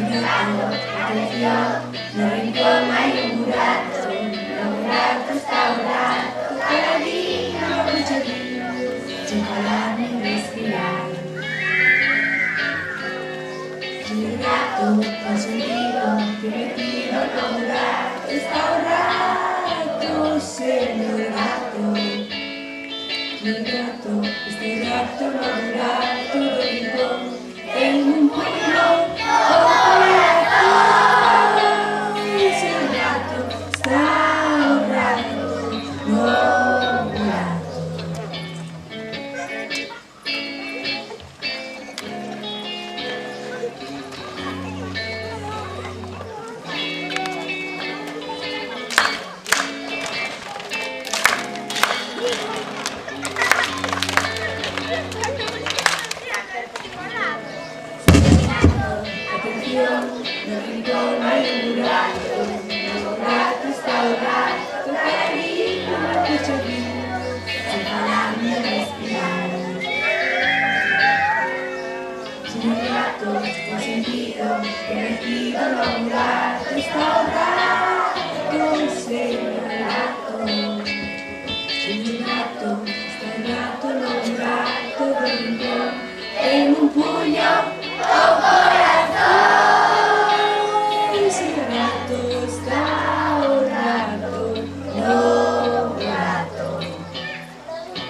Attenzione, non rincò mai un burato, restaurato, paladino, cucciolino, cioccolani respirare. Il gatto fa sentito, che mettino paurato, restaurato, segno il gatto. Il gatto, este gatto madurato, lo rincò, en un pugno, non rincò mai un burato, restaurato, carino, cucciolino, senza farmi respirare. Signor gatto, ho sentito che mettito lavorato, restaurato, signor gatto. Signor gatto, restaurato, lavorato, lo rincò, e in un pugno,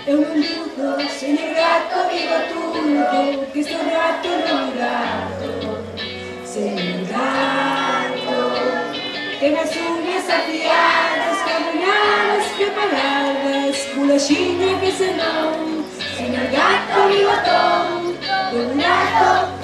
è un buco, signor gatto vivo tutto, che sto gatto lavorato. Signor gatto, que las uñas afiadas, caminadas preparadas, culachinha que senão, signor gatto vivo todo, un gatto